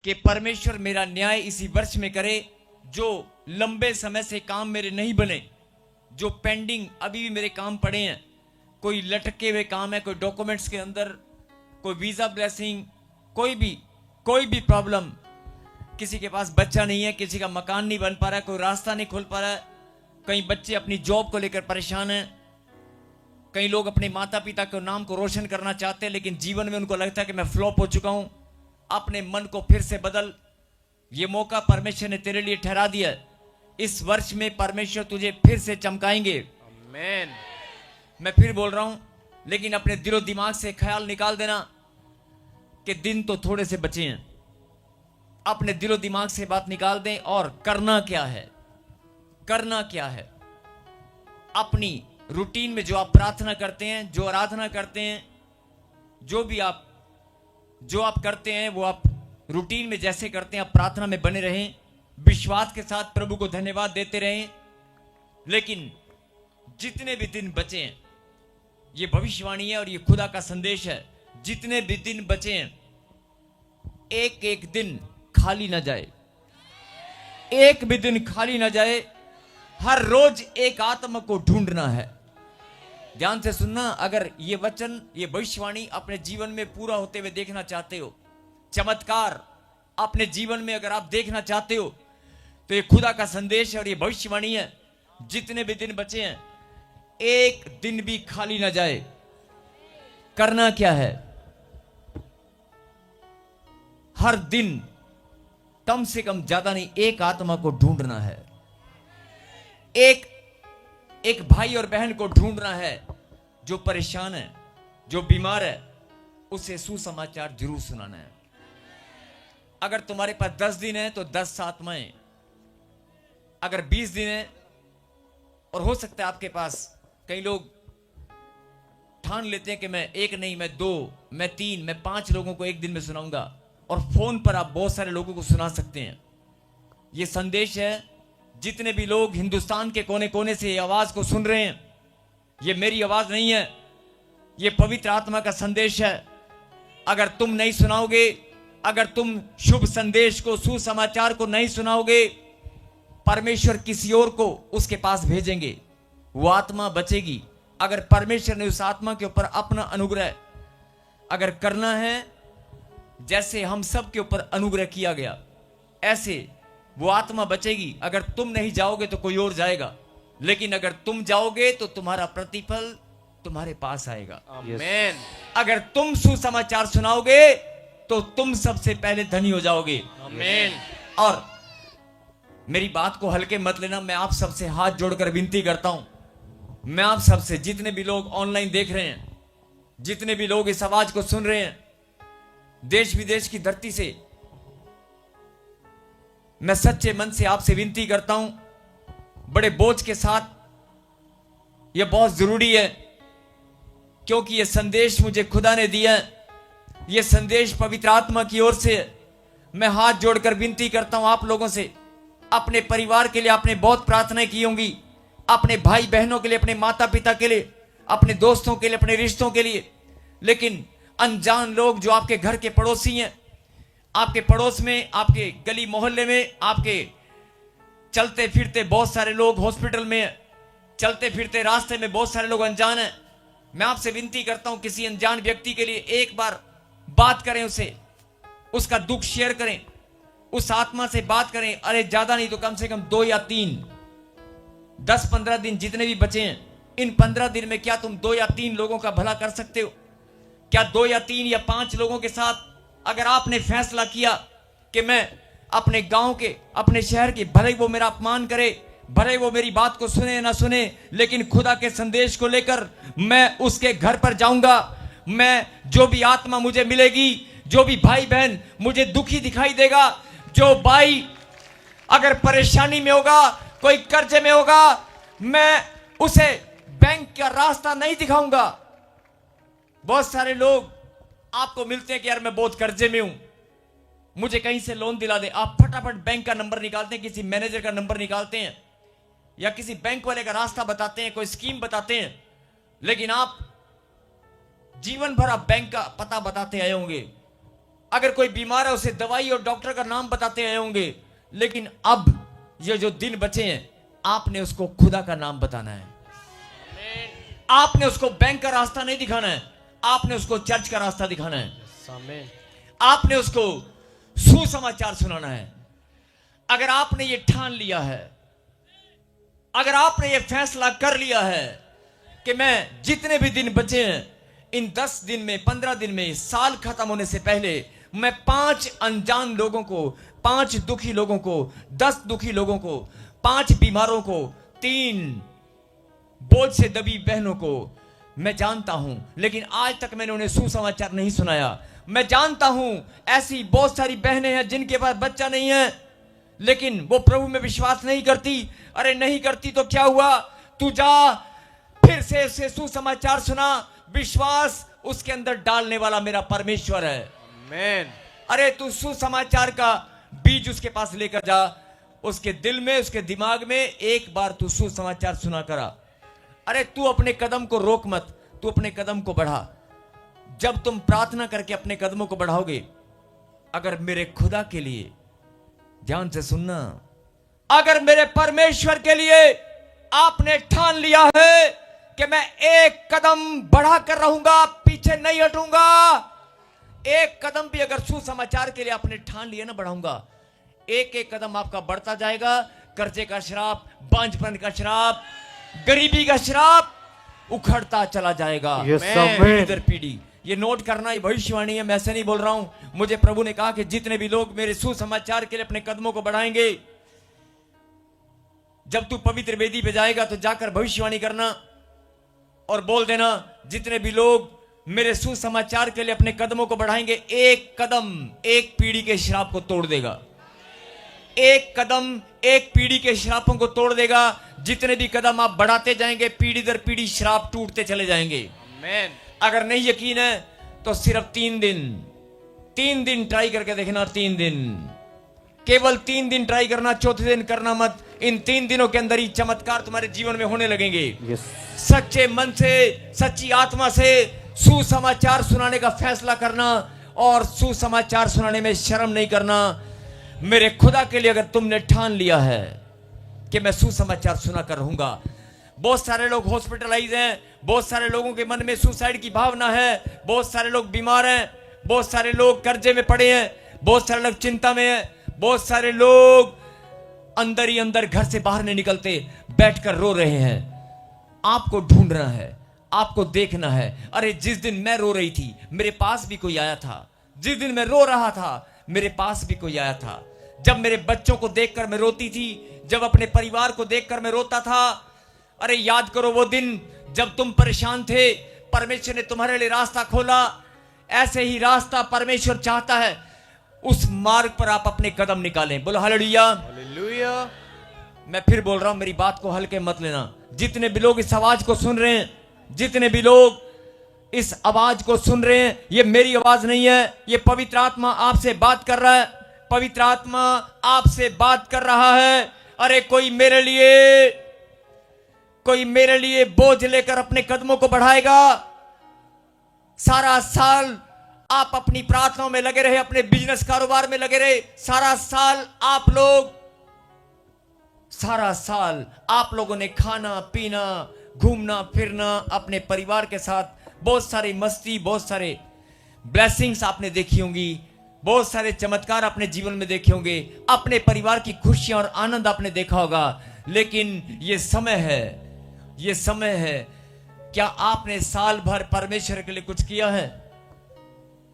कि परमेश्वर मेरा न्याय इसी वर्ष में करे। जो लंबे समय से काम मेरे नहीं बने, जो पेंडिंग अभी भी मेरे काम पड़े हैं, कोई लटके हुए काम है, कोई डॉक्यूमेंट्स के अंदर, कोई वीजा ब्लेसिंग, कोई भी प्रॉब्लम, किसी के पास बच्चा नहीं है, किसी का मकान नहीं बन पा रहा है, कोई रास्ता नहीं खुल पा रहा है, कई बच्चे अपनी जॉब को लेकर परेशान हैं, कई लोग अपने माता पिता के नाम को रोशन करना चाहते हैं लेकिन जीवन में उनको लगता है कि मैं फ्लॉप हो चुका हूं। अपने मन को फिर से बदल, ये मौका परमेश्वर ने तेरे लिए ठहरा दिया। इस वर्ष में परमेश्वर तुझे फिर से चमकाएंगे। आमीन। मैं फिर बोल रहा हूं, लेकिन अपने दिलो दिमाग से ख्याल निकाल देना कि दिन तो थोड़े से बचे हैं। अपने दिलो दिमाग से बात निकाल दें और करना क्या है, करना क्या है। अपनी रूटीन में जो आप प्रार्थना करते हैं, जो आराधना करते हैं, जो आप करते हैं वो आप रूटीन में जैसे करते हैं, आप प्रार्थना में बने रहें, विश्वास के साथ प्रभु को धन्यवाद देते रहें। लेकिन जितने भी दिन बचे हैं, ये भविष्यवाणी है और ये खुदा का संदेश है, जितने भी दिन बचे हैं एक एक दिन खाली ना जाए, एक भी दिन खाली ना जाए। हर रोज एक आत्मा को ढूंढना है। ध्यान से सुनना, अगर ये वचन, ये भविष्यवाणी अपने जीवन में पूरा होते हुए देखना चाहते हो, चमत्कार अपने जीवन में अगर आप देखना चाहते हो, तो ये खुदा का संदेश है और ये भविष्यवाणी है। जितने भी दिन बचे हैं एक दिन भी खाली ना जाए। करना क्या है? हर दिन कम से कम, ज्यादा नहीं, एक आत्मा को ढूंढना है। एक भाई और बहन को ढूंढना है जो परेशान है, जो बीमार है, उसे सुसमाचार जरूर सुनाना है। अगर तुम्हारे पास 10 दिन है तो 10 आत्माएं, अगर 20 दिन है, और हो सकता है आपके पास, कई लोग ठान लेते हैं कि मैं एक नहीं, मैं 2, मैं 3, मैं 5 लोगों को एक दिन में सुनाऊंगा, और फोन पर आप बहुत सारे लोगों को सुना सकते हैं। यह संदेश है, जितने भी लोग हिंदुस्तान के कोने कोने से ये आवाज को सुन रहे हैं, ये मेरी आवाज नहीं है, ये पवित्र आत्मा का संदेश है। अगर तुम नहीं सुनाओगे, अगर तुम शुभ संदेश को, सुसमाचार को नहीं सुनाओगे, परमेश्वर किसी और को उसके पास भेजेंगे, वो आत्मा बचेगी। अगर परमेश्वर ने उस आत्मा के ऊपर अपना अनुग्रह अगर करना है, जैसे हम सब के ऊपर अनुग्रह किया गया, ऐसे वो आत्मा बचेगी। अगर तुम नहीं जाओगे तो कोई और जाएगा, लेकिन अगर तुम जाओगे तो तुम्हारा प्रतिफल तुम्हारे पास आएगा। आमीन। अगर तुम सुसमाचार सुनाओगे तो तुम सबसे पहले धनी हो जाओगे। आमीन। और मेरी बात को हल्के मत लेना, मैं आप सबसे हाथ जोड़कर विनती करता हूं, मैं आप सबसे, जितने भी लोग ऑनलाइन देख रहे हैं, जितने भी लोग इस आवाज को सुन रहे हैं, देश विदेश की धरती से, मैं सच्चे मन से आपसे विनती करता हूं, बड़े बोझ के साथ, यह बहुत जरूरी है, क्योंकि यह संदेश मुझे खुदा ने दिया है, यह संदेश पवित्र आत्मा की ओर से है। मैं हाथ जोड़कर विनती करता हूं आप लोगों से, अपने परिवार के लिए आपने बहुत प्रार्थनाएं की होंगी, अपने भाई बहनों के लिए, अपने माता पिता के लिए, अपने दोस्तों के लिए, अपने रिश्तों के लिए, लेकिन अनजान लोग जो आपके घर के पड़ोसी हैं, आपके पड़ोस में, आपके गली मोहल्ले में, आपके चलते फिरते बहुत सारे लोग हॉस्पिटल में, चलते फिरते रास्ते में बहुत सारे लोग अनजान हैं। मैं आपसे विनती करता हूं, किसी अनजान व्यक्ति के लिए एक बार बात करें, उसे उसका दुख शेयर करें, उस आत्मा से बात करें। अरे ज्यादा नहीं तो कम से कम 2 या 3, 10-15 दिन जितने भी बचे हैं, इन 15 दिन में क्या तुम 2 या 3 लोगों का भला कर सकते हो? क्या 2 या 3 या 5 लोगों के साथ अगर आपने फैसला किया कि मैं अपने गांव के, अपने शहर के, भले वो मेरा अपमान करे, भले वो मेरी बात को सुने ना सुने, लेकिन खुदा के संदेश को लेकर मैं उसके घर पर जाऊंगा, मैं, जो भी आत्मा मुझे मिलेगी, जो भी भाई बहन मुझे दुखी दिखाई देगा, जो भाई अगर परेशानी में होगा, कोई कर्जे में होगा, मैं उसे बैंक का रास्ता नहीं दिखाऊंगा। बहुत सारे लोग आपको मिलते हैं कि यार मैं बहुत कर्जे में हूं, मुझे कहीं से लोन दिला दे। आप फटाफट बैंक का नंबर निकालते हैं, किसी मैनेजर का नंबर निकालते हैं, या किसी बैंक वाले का रास्ता बताते हैं, कोई स्कीम बताते हैं, लेकिन आप जीवन भर आप बैंक का पता बताते आए होंगे, अगर कोई बीमार है उसे दवाई और डॉक्टर का नाम बताते आए होंगे, लेकिन अब ये जो दिन बचे हैं आपने उसको खुदा का नाम बताना है। आपने उसको बैंक का रास्ता नहीं दिखाना है, आपने उसको चर्च का रास्ता दिखाना है। आपने उसको सुसमाचार सुनाना है। अगर आपने ये ठान लिया है, अगर आपने ये फैसला कर लिया है कि मैं जितने भी दिन बचे हैं इन 10 दिन में, 15 दिन में, साल खत्म होने से पहले मैं 5 अनजान लोगों को, 5 दुखी लोगों को, 10 दुखी लोगों को, 5 बीमारों को, 3 बोझ से दबी बहनों को मैं जानता हूं, लेकिन आज तक मैंने उन्हें सुसमाचार नहीं सुनाया। मैं जानता हूं ऐसी बहुत सारी बहनें हैं जिनके पास बच्चा नहीं है, लेकिन वो प्रभु में विश्वास नहीं करती। अरे नहीं करती तो क्या हुआ, तू जा फिर से उसे सुसमाचार सुना। विश्वास उसके अंदर डालने वाला मेरा परमेश्वर है। आमीन। अरे तू सुसमाचार का बीज उसके पास लेकर जा, उसके दिल में, उसके दिमाग में एक बार तू सुसमाचार सुना करा। अरे तू अपने कदम को रोक मत, तू अपने कदम को बढ़ा। जब तुम प्रार्थना करके अपने कदमों को बढ़ाओगे, अगर मेरे खुदा के लिए, ध्यान से सुनना, अगर मेरे परमेश्वर के लिए आपने ठान लिया है कि मैं एक कदम बढ़ा कर रहूंगा, पीछे नहीं हटूंगा, एक कदम भी अगर सुसमाचार के लिए आपने ठान लिया ना, बढ़ाऊंगा, एक एक कदम आपका बढ़ता जाएगा। कर्जे का श्राप, बांझपन का श्राप, गरीबी का श्राप उखड़ता चला जाएगा। पीढ़ी दर पीढ़ी। ये नोट करना, ये भविष्यवाणी है, मैं ऐसे नहीं बोल रहा हूं। मुझे प्रभु ने कहा कि जितने भी लोग मेरे सुसमाचार के लिए अपने कदमों को बढ़ाएंगे, जब तू पवित्र वेदी पे जाएगा तो जाकर भविष्यवाणी करना और बोल देना, जितने भी लोग मेरे सुसमाचार के लिए अपने कदमों को बढ़ाएंगे, एक कदम एक पीढ़ी के श्राप को तोड़ देगा। एक कदम एक पीढ़ी के श्रापों को तोड़ देगा। जितने भी कदम आप बढ़ाते जाएंगे, पीढ़ी दर पीढ़ी श्राप टूटते चले जाएंगे। आमीन। अगर नहीं यकीन है तो सिर्फ 3 दिन ट्राई करके देखना। 3 दिन, केवल 3 दिन ट्राई करना, चौथे दिन करना मत। इन 3 दिनों के अंदर ही चमत्कार तुम्हारे जीवन में होने लगेंगे। सच्चे मन से, सच्ची आत्मा से सुसमाचार सुनाने का फैसला करना और सुसमाचार सुनाने में शर्म नहीं करना। मेरे खुदा के लिए अगर तुमने ठान लिया है कि मैं सुसमाचार सुना कर रहूंगा। बहुत सारे लोग हॉस्पिटलाइज हैं, बहुत सारे लोगों के मन में सुसाइड की भावना है, बहुत सारे लोग बीमार हैं, बहुत सारे लोग कर्जे में पड़े हैं, बहुत सारे लोग चिंता में हैं, बहुत सारे लोग अंदर ही अंदर घर से बाहर नहीं निकलते, बैठकर रो रहे हैं। आपको ढूंढना है, आपको देखना है। अरे जिस दिन मैं रो रही थी मेरे पास भी कोई आया था, जिस दिन मैं रो रहा था मेरे पास भी कोई आया था। जब मेरे बच्चों को देखकर मैं रोती थी, जब अपने परिवार को देखकर मैं रोता था। अरे याद करो वो दिन जब तुम परेशान थे, परमेश्वर ने तुम्हारे लिए रास्ता खोला। ऐसे ही रास्ता परमेश्वर चाहता है, उस मार्ग पर आप अपने कदम निकालें। बोलो हालेलुया। हालेलुया। मैं फिर बोल रहा हूं, मेरी बात को हल्के मत लेना। जितने भी लोग इस आवाज को सुन रहे हैं, जितने भी लोग इस आवाज को सुन रहे हैं, ये मेरी आवाज नहीं है, ये पवित्र आत्मा आपसे बात कर रहा है। पवित्र आत्मा आपसे बात कर रहा है। अरे कोई मेरे लिए बोझ लेकर अपने कदमों को बढ़ाएगा। सारा साल आप अपनी प्रार्थनाओं में लगे रहे, अपने बिजनेस कारोबार में लगे रहे, सारा साल आप लोगों ने खाना पीना, घूमना फिरना, अपने परिवार के साथ बहुत सारी मस्ती, बहुत सारे ब्लेसिंग्स आपने देखी होंगी, बहुत सारे चमत्कार अपने जीवन में देखे होंगे, अपने परिवार की खुशियां और आनंद आपने देखा होगा। लेकिन ये समय है, क्या आपने साल भर परमेश्वर के लिए कुछ किया है?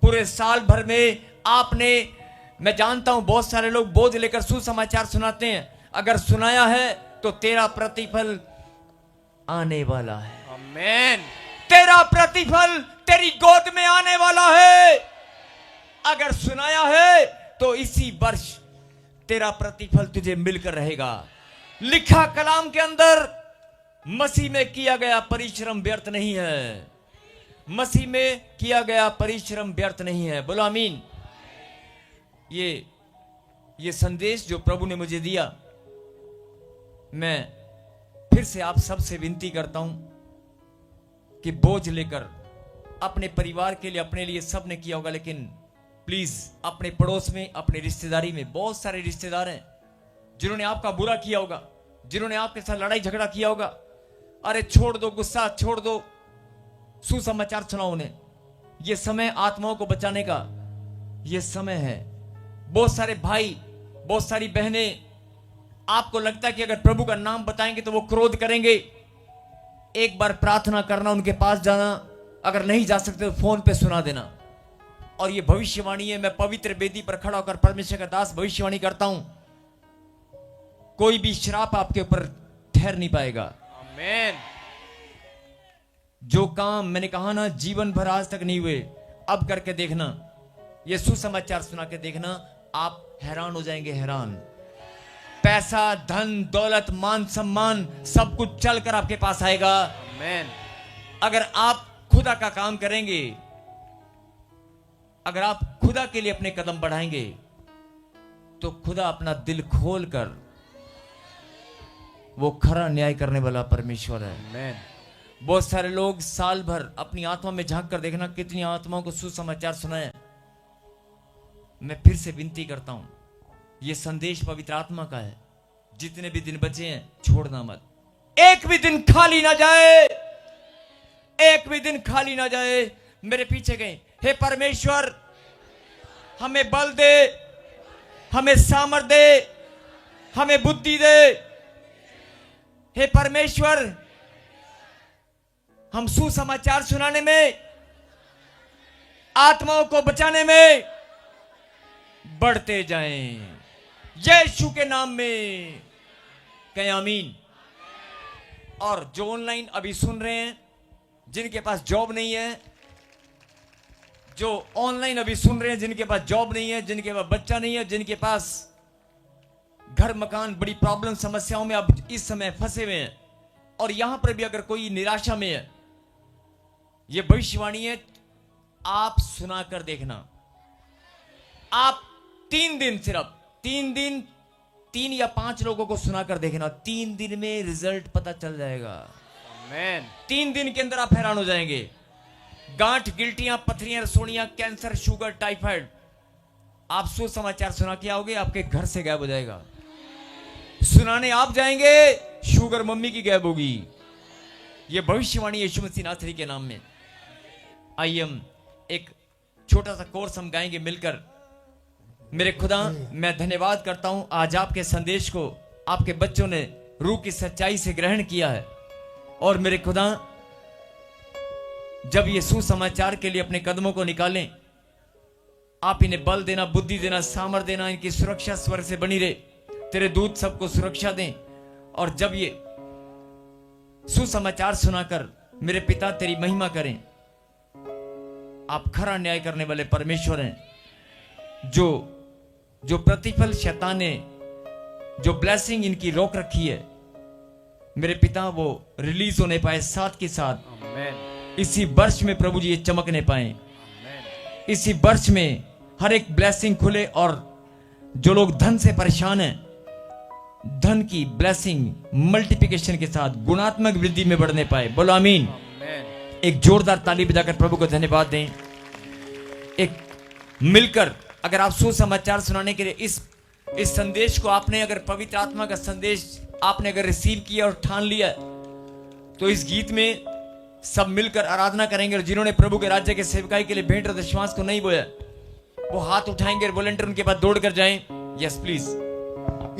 पूरे साल भर में आपने, मैं जानता हूं बहुत सारे लोग बोझ लेकर सुसमाचार सुनाते हैं, अगर सुनाया है तो तेरा प्रतिफल आने वाला है। आमीन। तेरा प्रतिफल तेरी गोद में आने वाला है। अगर सुनाया है तो इसी वर्ष तेरा प्रतिफल तुझे मिलकर रहेगा। लिखा कलाम के अंदर, मसीह में किया गया परिश्रम व्यर्थ नहीं है। मसीह में किया गया परिश्रम व्यर्थ नहीं है। बोलो आमीन। ये संदेश जो प्रभु ने मुझे दिया, मैं फिर से आप सबसे विनती करता हूं कि बोझ लेकर अपने परिवार के लिए, अपने लिए सब ने किया होगा, लेकिन प्लीज अपने पड़ोस में, अपने रिश्तेदारी में बहुत सारे रिश्तेदार हैं जिन्होंने आपका बुरा किया होगा, जिन्होंने आपके साथ लड़ाई झगड़ा किया होगा। अरे छोड़ दो गुस्सा, छोड़ दो, सुसमाचार सुनाओ उन्हें। यह समय आत्माओं को बचाने का यह समय है। बहुत सारे भाई, बहुत सारी बहनें, आपको लगता है कि अगर प्रभु का नाम बताएंगे तो वो क्रोध करेंगे। एक बार प्रार्थना करना, उनके पास जाना, अगर नहीं जा सकते तो फोन पे सुना देना। और ये भविष्यवाणी है, मैं पवित्र वेदी पर खड़ा होकर परमेश्वर का दास भविष्यवाणी करता हूं, कोई भी श्राप आपके ऊपर ठहर नहीं पाएगा। आमीन। जो काम मैंने कहा ना जीवन भर आज तक नहीं हुए, अब करके देखना, ये सुसमाचार सुना के देखना, आप हैरान हो जाएंगे, हैरान। पैसा, धन, दौलत, मान सम्मान सब कुछ चलकर आपके पास आएगा। आमीन। अगर आप खुदा का काम करेंगे, अगर आप खुदा के लिए अपने कदम बढ़ाएंगे, तो खुदा अपना दिल खोलकर, वो खरा न्याय करने वाला परमेश्वर है। आमीन। बहुत सारे लोग साल भर अपनी आत्मा में झांक कर देखना कितनी आत्माओं को सुसमाचार सुनाए। मैं फिर से विनती करता हूं, यह संदेश पवित्र आत्मा का है। जितने भी दिन बचे हैं छोड़ना मत, एक भी दिन खाली ना जाए, एक भी दिन खाली ना जाए। मेरे पीछे गए, हे परमेश्वर हमें बल दे, हमें सामर्थ दे, हमें बुद्धि दे। हे परमेश्वर हम सुसमाचार सुनाने में, आत्माओं को बचाने में बढ़ते जाएं, यीशु के नाम में कहें आमीन। और जो ऑनलाइन अभी सुन रहे हैं, जिनके पास जॉब नहीं है, जो ऑनलाइन अभी सुन रहे हैं, जिनके पास जॉब नहीं है, जिनके पास बच्चा नहीं है, जिनके पास घर मकान बड़ी प्रॉब्लम समस्याओं में अब इस समय फंसे हुए हैं, और यहां पर भी अगर कोई निराशा में है, यह भविष्यवाणी है, आप सुनाकर देखना। आप 3 दिन, सिर्फ 3 दिन, 3 या 5 लोगों को सुनाकर देखना, 3 दिन में रिजल्ट पता चल जाएगा। आमीन। 3 दिन के अंदर आप हैरान हो जाएंगे। गांठ, गिल्टियां, पथरियां, रसोनियां, कैंसर, शुगर, टाइफाइड, आप सुसमाचार सुना के आओगे, आपके घर से गायब हो जाएगा। सुनाने आप जाएंगे, शुगर मम्मी की गायब होगी। यह भविष्यवाणी यीशु मसीह नासरी के नाम में। आइए हम एक छोटा सा कोर्स हम गाएंगे मिलकर। मेरे खुदा, मैं धन्यवाद करता हूं, आज आपके संदेश को आपके बच्चों ने रूह की सच्चाई से ग्रहण किया है। और मेरे खुदा, जब ये सुसमाचार के लिए अपने कदमों को निकालें, आप इन्हें बल देना, बुद्धि देना, सामर्थ देना, इनकी सुरक्षा स्वर्ग से बनी रहे, तेरे दूत सबको सुरक्षा दें। और जब ये सुसमाचार सुनाकर मेरे पिता तेरी महिमा करें, आप खरा न्याय करने वाले परमेश्वर हैं। जो प्रतिफल शैतान ने, जो ब्लेसिंग इनकी रोक रखी है, मेरे पिता वो रिलीज होने पाए, साथ के साथ आमीन। इसी वर्ष में प्रभु जी ये चमकने पाए। आमीन। इसी वर्ष में हर एक ब्लेसिंग खुले, और जो लोग धन से परेशान हैं, धन की ब्लेसिंग मल्टीप्लिकेशन के साथ गुणात्मक वृद्धि में बढ़ने पाए। बोलो आमीन। आमीन। एक जोरदार ताली बजाकर प्रभु को धन्यवाद दें। एक मिलकर, अगर आप सुसमाचार सुनाने के लिए इस संदेश को आपने, अगर पवित्र आत्मा का संदेश आपने अगर रिसीव किया और ठान लिया, तो इस गीत में सब मिलकर आराधना करेंगे। और जिन्होंने प्रभु के राज्य के सेवकाई के लिए भेंट और दशमांश को नहीं बोया, वो हाथ उठाएंगे और वॉलंटियर उनके पास दौड़ कर जाएं। Yes please.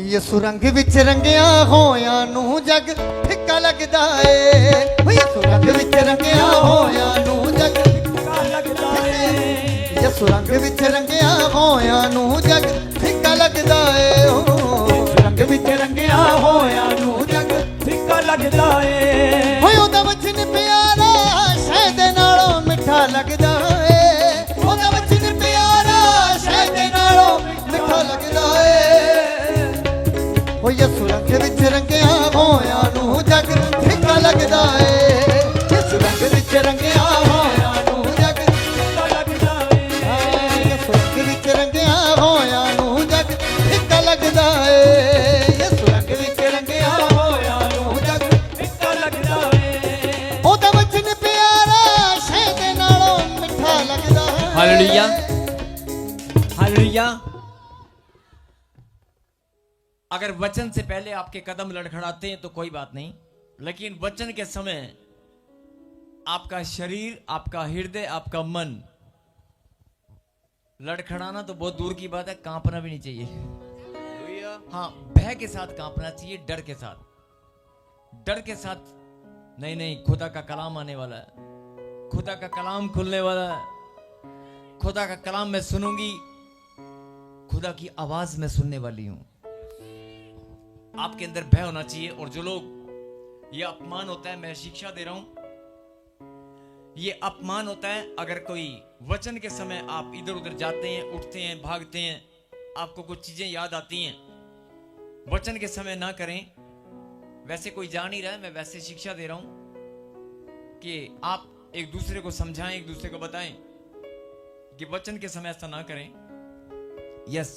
यसु रंग विच रंगिया होया नू जग फिक्का लगदा ए, यसु रंग विच रंगिया होया नू जग फिक्का लगदा ए, यसु रंग विच रंगिया होया नू जग फिक्का लगदा ए, रंग विच रंगिया होया नू जग फिक्का लगदा ए, होय ओदा वचन प्यारा शहद नालों मिठा लगदा ए, ओदा वचन प्यारा शहद नालों मिठा लगदा ए, ओ यसु रंग विच रंगिया होया नू जग फिक्का लगदा ए, यसु रंग विच रंगिया होया नू जग फिक्का लगदा ए, यसु रंग विच रंगिया होया नू जग फिक्का लगदा ए, यसु रंग विच रंगिया होया नू जग फिक्का लगदा ए, ओदा वचन प्यारा शहद नालों मिठा लगदा ए। हालेलुया। अगर वचन से पहले आपके कदम लड़खड़ाते हैं तो कोई बात नहीं, लेकिन वचन के समय आपका शरीर, आपका हृदय, आपका मन लड़खड़ाना तो बहुत दूर की बात है, कांपना भी नहीं चाहिए। हाँ, भय के साथ कांपना चाहिए, डर के साथ। डर के साथ नहीं, नहीं, खुदा का कलाम आने वाला है, खुदा का कलाम खुलने वाला है, खुदा का कलाम मैं सुनूंगी, खुदा की आवाज मैं सुनने वाली हूं। आपके अंदर भय होना चाहिए। और जो लोग ये अपमान होता है, मैं शिक्षा दे रहा हूं, ये अपमान होता है अगर कोई वचन के समय आप इधर उधर जाते हैं, उठते हैं, भागते हैं, आपको कुछ चीजें याद आती हैं, वचन के समय ना करें। वैसे कोई जा नहीं रहा है, मैं वैसे शिक्षा दे रहा हूं कि आप एक दूसरे को समझाएं, एक दूसरे को बताएं कि वचन के समय ऐसा ना करें। यस,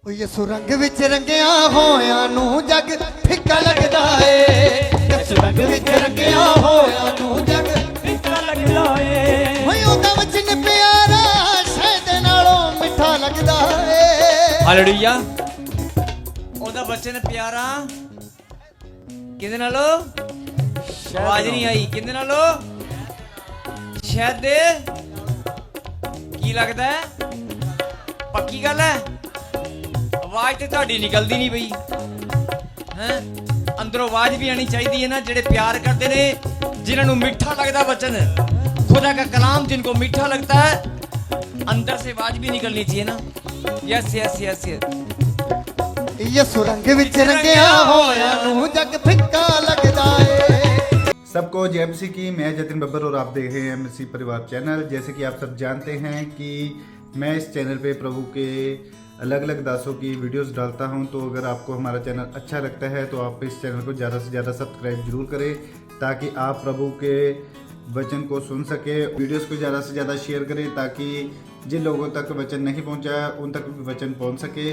ਯਿਸੂ ਰੰਗ ਵਿੱਚ ਰੰਗਿਆ ਹੋਇਆਂ ਨੂੰ ਜਗ ਫਿੱਕਾ ਲੱਗਦਾ ਏ। ਯਿਸੂ ਰੰਗ ਵਿੱਚ ਰੰਗਿਆ ਹੋਇਆਂ ਨੂੰ ਜਗ ਫਿੱਕਾ ਲੱਗਦਾ ਏ। ਓਏ ਉਹਦਾ ਵਚਨ ਪਿਆਰਾ ਸ਼ਹਿਦ ਨਾਲੋਂ ਮਿੱਠਾ ਲੱਗਦਾ ਏ। ਹਾਲੇਲੂਇਆ। ਉਹਦਾ ਵਚਨ ਪਿਆਰਾ ਕਿਹਦੇ ਨਾਲੋਂ? ਆਵਾਜ਼ ਨਹੀਂ ਆਈ। ਕਿਹਦੇ ਨਾਲੋਂ? ਸ਼ਹਿਦ ਦੇ ਕੀ ਲੱਗਦਾ ਹੈ? ਪੱਕੀ ਗੱਲ ਹੈ। आवाज तो ਤੁਹਾਡੀ निकलती नहीं पई है, अंदरों आवाज भी आनी चाहिए है ना। जेड़े प्यार करते ने, जिन्होंने मीठा लगता वचन, खुदा का कलाम जिनको मीठा लगता है, अंदर से आवाज भी निकलनी चाहिए ना। Yes yes yes yes. ਯਿਸੂ रंग ਵਿੱਚ ਰੰਗਿਆ ਹੋਇਆਂ ਨੂੰ ਜਗ ਫਿੱਕਾ ਲੱਗਦਾ ਏ। सबको जय मसीह की। मैं जतिन बब्बर और आप देख रहे हैं मसीह परिवार चैनल। जैसे कि आप सब जानते हैं कि मैं इस चैनल पे प्रभु के अलग अलग दासों की वीडियोस डालता हूं, तो अगर आपको हमारा चैनल अच्छा लगता है तो आप इस चैनल को ज़्यादा से ज़्यादा सब्सक्राइब जरूर करें, ताकि आप प्रभु के वचन को सुन सके। वीडियोस को ज़्यादा से ज़्यादा शेयर करें, ताकि जिन लोगों तक वचन नहीं पहुंचा है उन तक भी वचन पहुंच सके।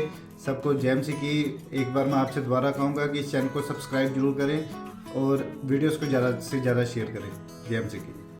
सबको जय मसीह की। एक बार मैं आपसे दोबारा कहूँगा कि इस चैनल को सब्सक्राइब जरूर करें और वीडियोस को ज़्यादा से ज़्यादा शेयर करें। जय मसीह की।